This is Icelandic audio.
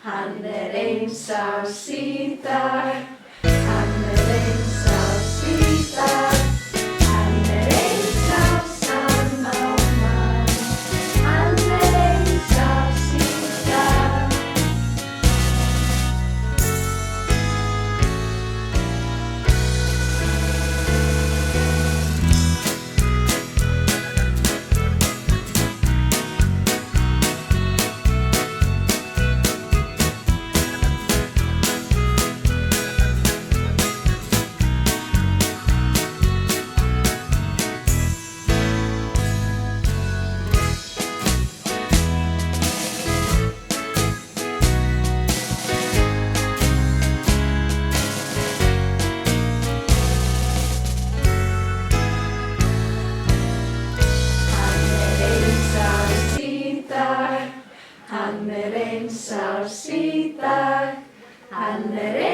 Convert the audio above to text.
Hann eins árs í dag, hann eins árs í dag, hann eins árs annan, hann eins árs í dag. Hann eins árs í dag, hann eins